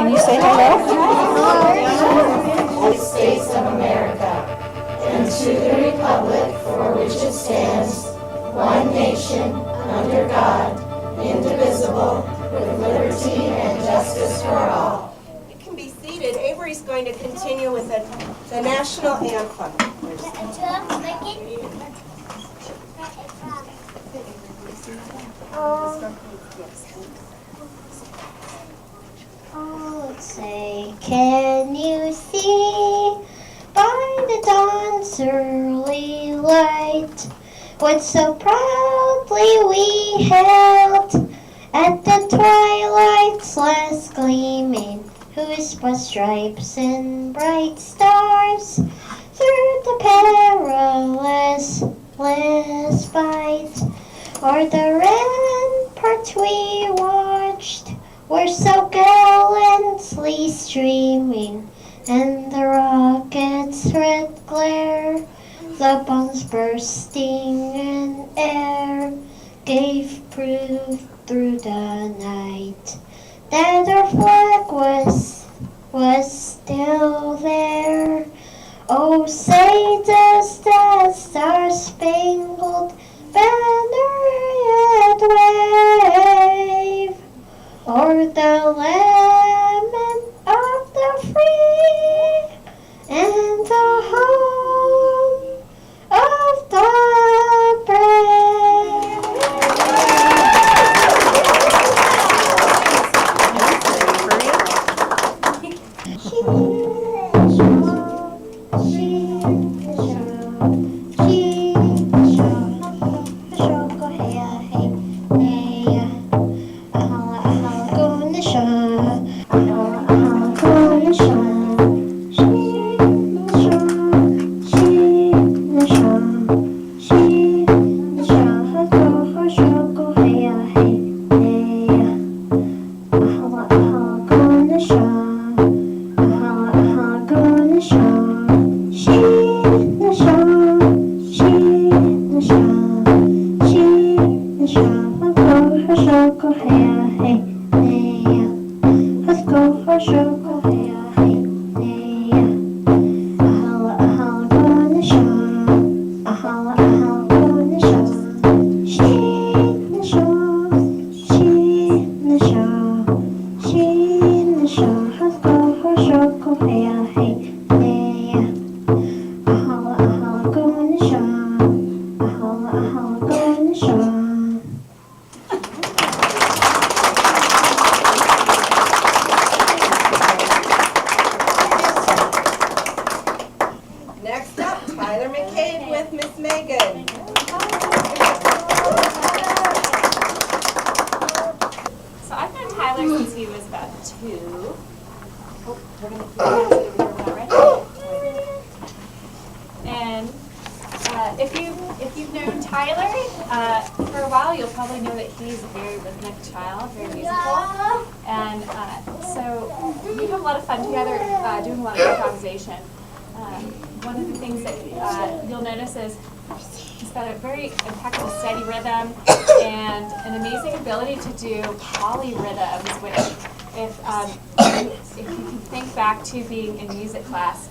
Can you say hello? United States of America, and to the republic for which it stands, one nation, under God, indivisible, with liberty and justice for all. You can be seated. Avery's going to continue with the national anthem. Let's say, can you see by the dawn's early light what so proudly we held at the twilight's last gleaming, whose broad stripes and bright stars through the perilous fight o'er the rampart we watched were so gallantly streaming, and the rocket's red glare, the bombs bursting in air, gave proof through the night that our flag was still there. Oh, say does that star-spangled banner yet wave o'er the lament of the free and the home of the brave? Next up, Tyler McCabe with Miss Megan. So I've known Tyler since he was about 2. Oh, we're going to keep it over here, and if you've known Tyler for a while, you'll probably know that he's a very rhythmic child, very musical, and so we have a lot of fun together doing a lot of improvisation. One of the things that you'll notice is he's got a very impeccable steady rhythm and an amazing ability to do polyrhythms, which if you can think back to being in music class,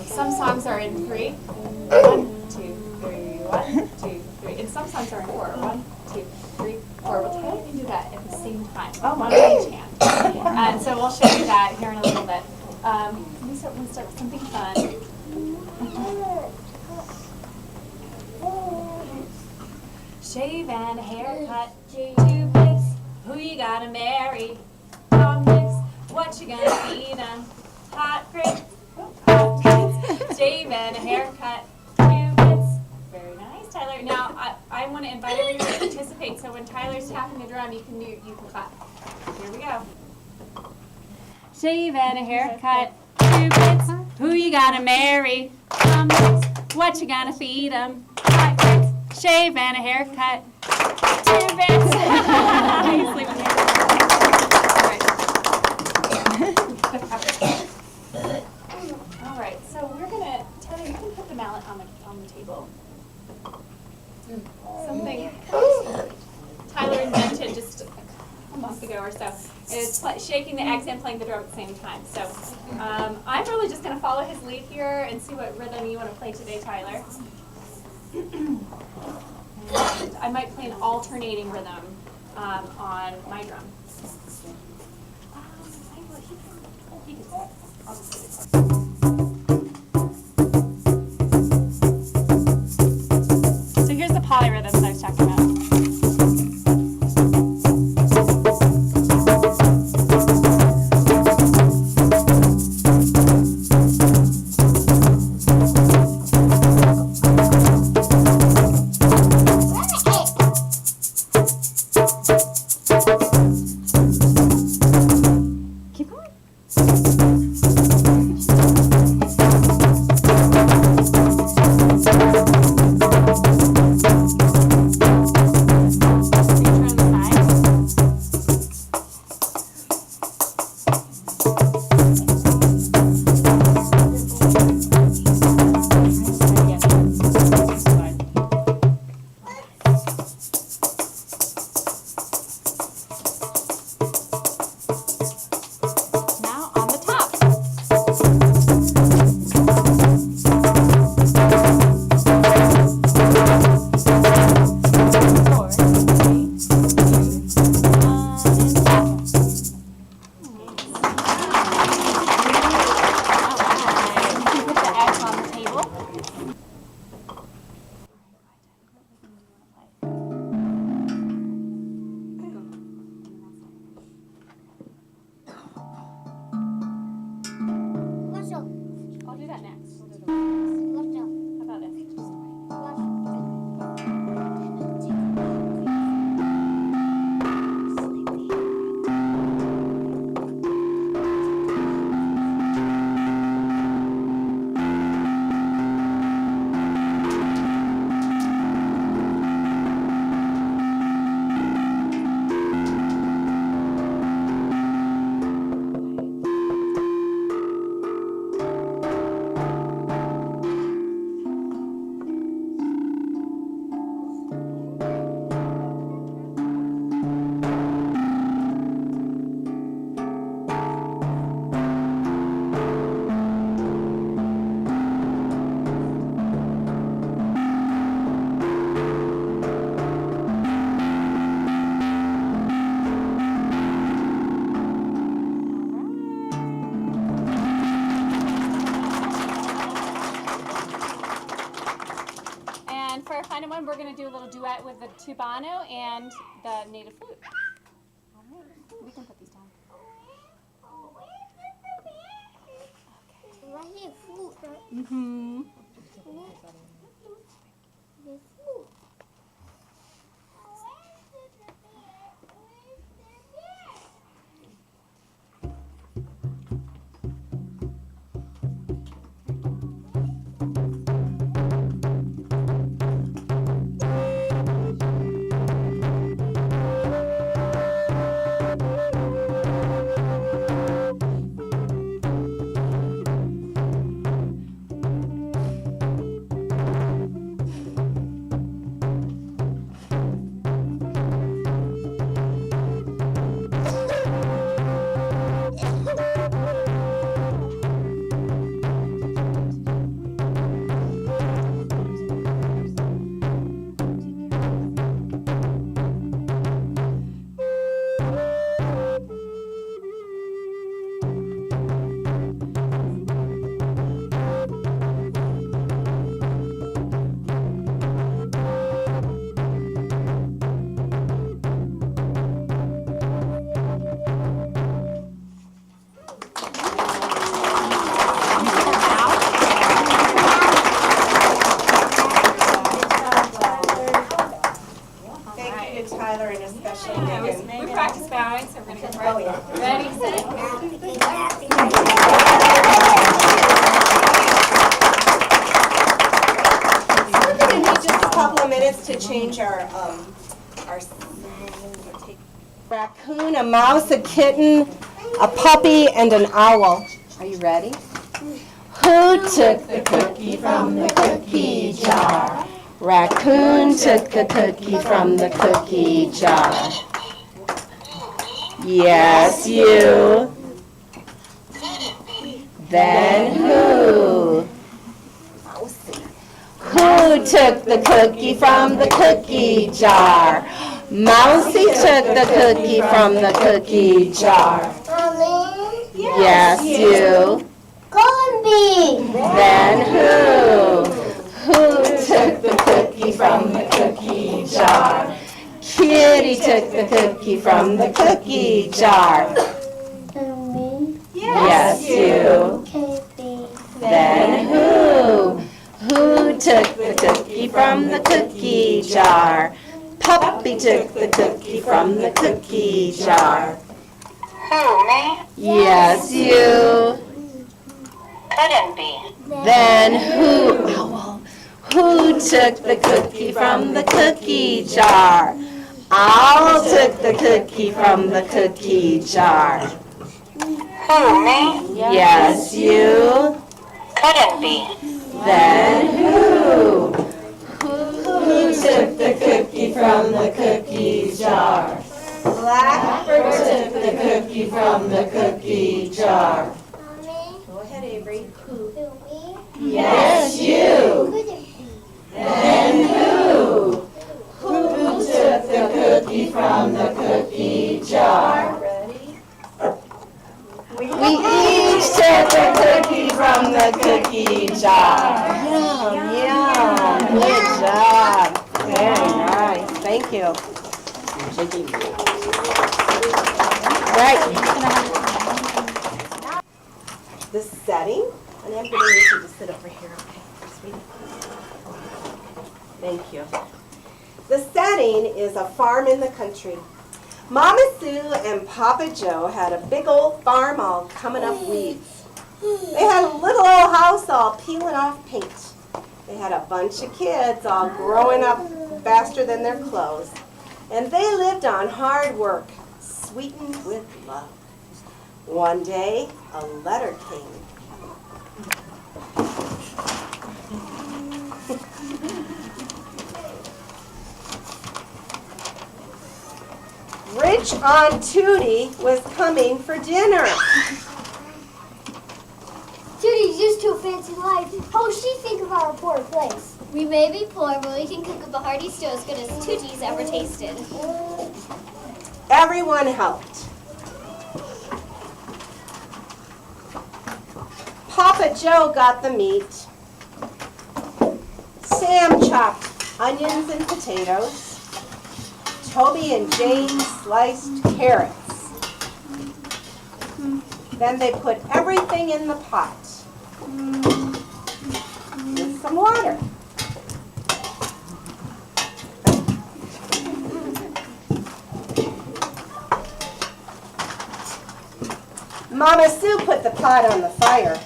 some songs are in 3, 1, 2, 3, 1, 2, 3, and some songs are in 4, 1, 2, 3, 4. We'll try to do that at the same time, one on each hand. And so we'll show you that here in a little bit. We'll start with something fun. Shave and a haircut, 2 bits, who you gotta marry? Long lips, what you gonna feed 'em? Hot grits, shave and a haircut, 2 bits. Very nice, Tyler. Now I want to invite everyone to participate. So when Tyler's tapping the drum, you can clap. Here we go. Shave and a haircut, 2 bits, who you gotta marry? Long lips, what you gonna feed 'em? Hot grits, shave and a haircut, 2 bits. You sleep with me. All right, so we're gonna, Tyler, you can put the mallet on the table. Something Tyler invented just a a month ago or so, is shaking the eggs and playing the drum at the same time. So I'm really just going to follow his lead here and see what rhythm you want to play today, Tyler. And I might play an alternating rhythm on my drum. He can sing. I'll just do this. So here's the polyrhythms I was talking about. Keep going. Now on the top. Four, three, two, one, and put the eggs on the table. I'll do that next. How about this? And for our final one, we're going to do a little duet with the tubano and the native flute. All right, we can put these down. Mm-hmm. Thank you, Tyler, and especially Megan. We practiced bowing, so we're going to get ready. Ready, set. We need just a couple of minutes to change our raccoon, a mouse, a kitten, a puppy, and an owl. Are you ready? Who took the cookie from the cookie jar? Raccoon took the cookie from the cookie jar. Yes, you. Then who? Who took the cookie from the cookie jar? Mousy took the cookie from the cookie jar. Mommy. Yes, you. Columby. Then who? Who took the cookie from the cookie jar? Kitty took the cookie from the cookie jar. Me. Yes, you. Katie. Then who? Who took the cookie from the cookie jar? Puppy took the cookie from the cookie jar. Who, me? Yes, you. Couldn't be. Then who? Owl. Who took the cookie from the cookie jar? Owl took the cookie from the cookie jar. Who, me? Yes, you. Couldn't be. Then who? Who took the cookie from the cookie jar? Blackbird took the cookie from the cookie jar. Mommy. Go ahead, Avery. Who? Me. Yes, you. Could it be? Then who? Who took the cookie from the cookie jar? We each took the cookie from the cookie jar. Yum, yum. Good job. Very nice. Thank you. Right. The setting, and I'm going to need you to sit over here, okay, sweetie? Thank you. The setting is a farm in the country. Mama Sue and Papa Joe had a big old farm all coming up weeds. They had a little old house all peeling off paint. They had a bunch of kids all growing up faster than their clothes. And they lived on hard work, sweetened with love. One day, a letter came. Rich Aunt Tootie was coming for dinner. Judy's used to a fancy life. How will she think of our poor place? We may be poor, but we can cook up a hearty stew as good as Tootie's ever tasted. Everyone helped. Papa Joe got the meat. Sam chopped onions and potatoes. Toby and Jane sliced carrots. Then they put everything in the pot with some water. Mama Sue put the pot on the fire.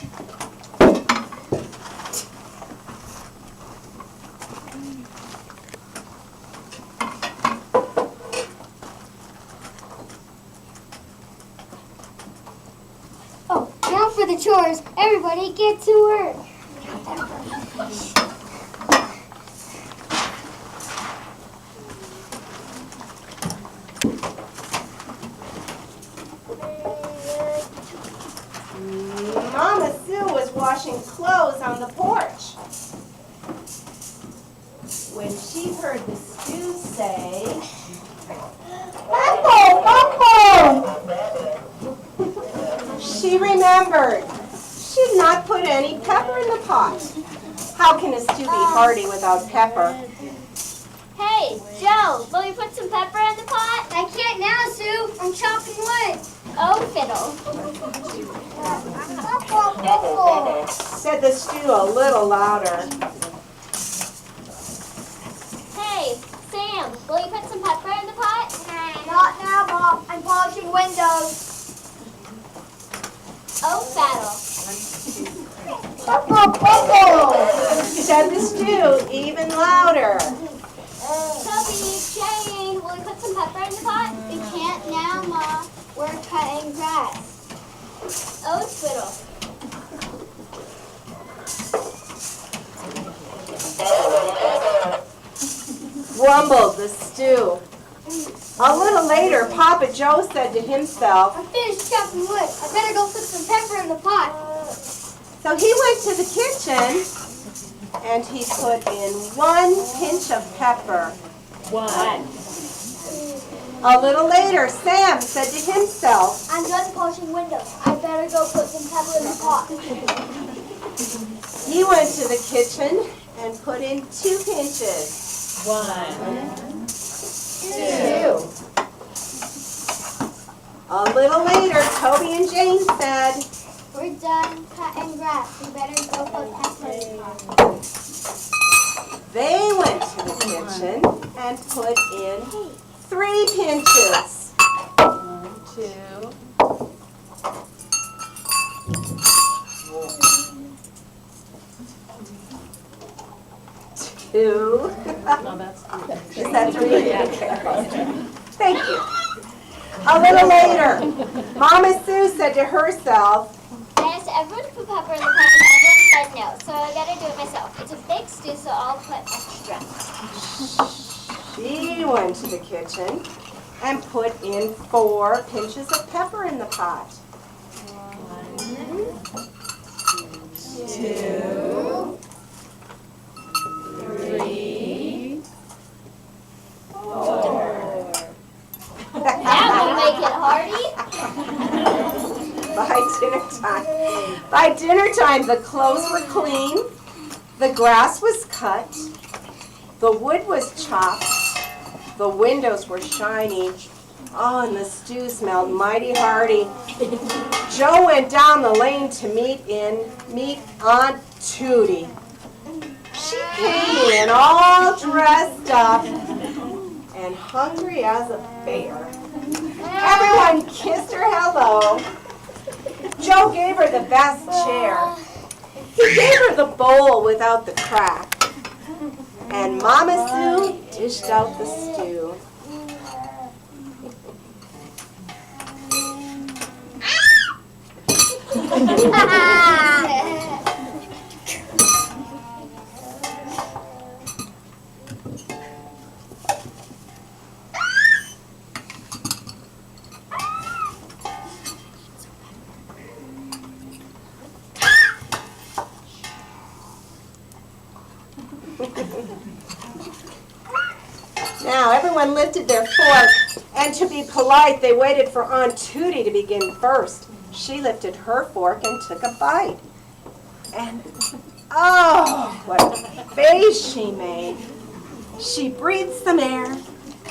Oh, now for the chores. Everybody get to work. Mama Sue was washing clothes on the porch when she heard the stew say, "Bumble, bumble!" She remembered she'd not put any pepper in the pot. How can a stew be hearty without pepper? Hey, Joe, will you put some pepper in the pot? I can't now, Sue. I'm chopping wood. Oh, fiddle. Said the stew a little louder. Hey, Sam, will you put some pepper in the pot? Not now, Mom. I'm polishing windows. Oh, battle. Said the stew even louder. Toby, Jane, will you put some pepper in the pot? We can't now, Ma. We're cutting grass. Oh, fiddle. Grumbled the stew. A little later, Papa Joe said to himself, I finished chopping wood. I better go put some pepper in the pot. so he went to the kitchen and he put in 1 pinch of pepper. 1. A little later, Sam said to himself, I'm done polishing windows. I better go put some pepper in the pot. he went to the kitchen and put in 2 pinches. 1. 2. A little later, Toby and Jane said, We're done cutting grass. We better go put pepper in the pot. they went to the kitchen and put in 3 pinches. 1, 2. 2. No, that's Is that 3? Thank you. A little later, Mama Sue said to herself, I asked everyone to put pepper in the pot and everyone said no, so I gotta do it myself. It's a big stew, so I'll put extra. she went to the kitchen and put in 4 pinches of pepper in the pot. 1, 2, 3, 4. That will make it hearty. By dinner time, the clothes were clean, the grass was cut, the wood was chopped, the windows were shiny. Oh, and the stew smelled mighty hearty. Joe went down the lane to meet Aunt Tootie. She came in all dressed up and hungry as a bear. Everyone kissed her hello. Joe gave her the best chair. He gave her the bowl without the crack. And Mama Sue dished out the stew. Now everyone lifted their fork, and to be polite, they waited for Aunt Tootie to begin first. She lifted her fork and took a bite. And oh, what a face she made. She breathed some air,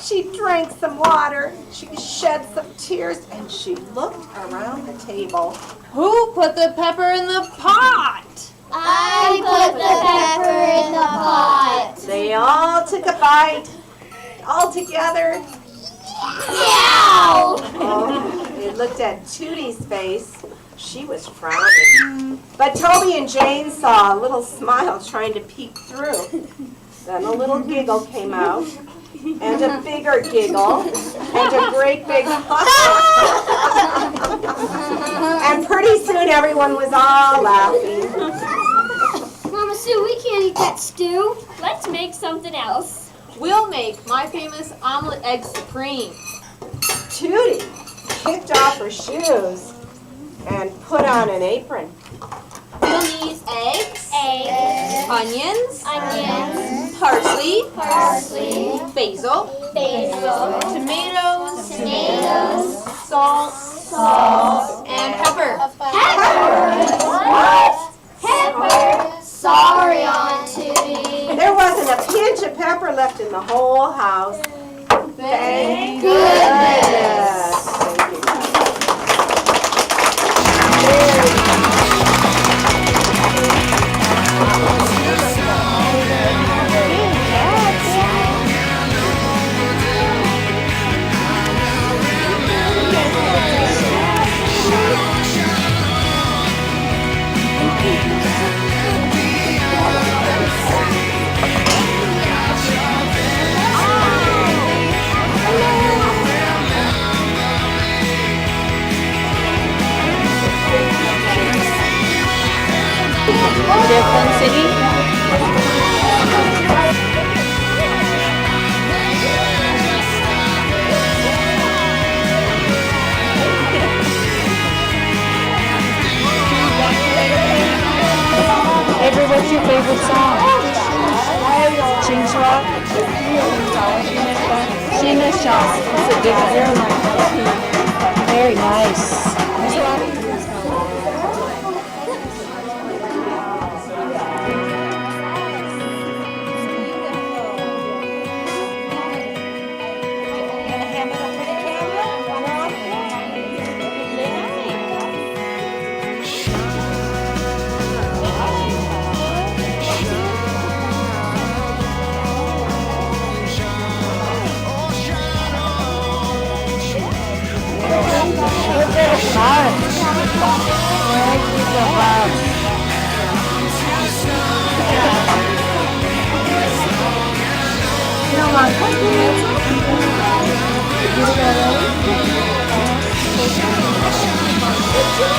she drank some water, she shed some tears, and she looked around the table. Who put the pepper in the pot? I put the pepper in the pot. They all took a bite, all together. Meow! Oh, they looked at Tootie's face. She was frowning. But Toby and Jane saw a little smile trying to peek through. Then a little giggle came out, and a bigger giggle, and a great big and pretty soon everyone was all laughing. Mama Sue, we can't eat that stew. Let's make something else. We'll make my famous omelet egg supreme. Tootie kicked off her shoes and put on an apron. We'll need eggs, onions, parsley, basil, tomatoes, salt, and pepper. What? Pepper? Sorry, Aunt Tootie. There wasn't a pinch of pepper left in the whole house. Thank goodness. Thank you. Nice job. Very nice. Good job.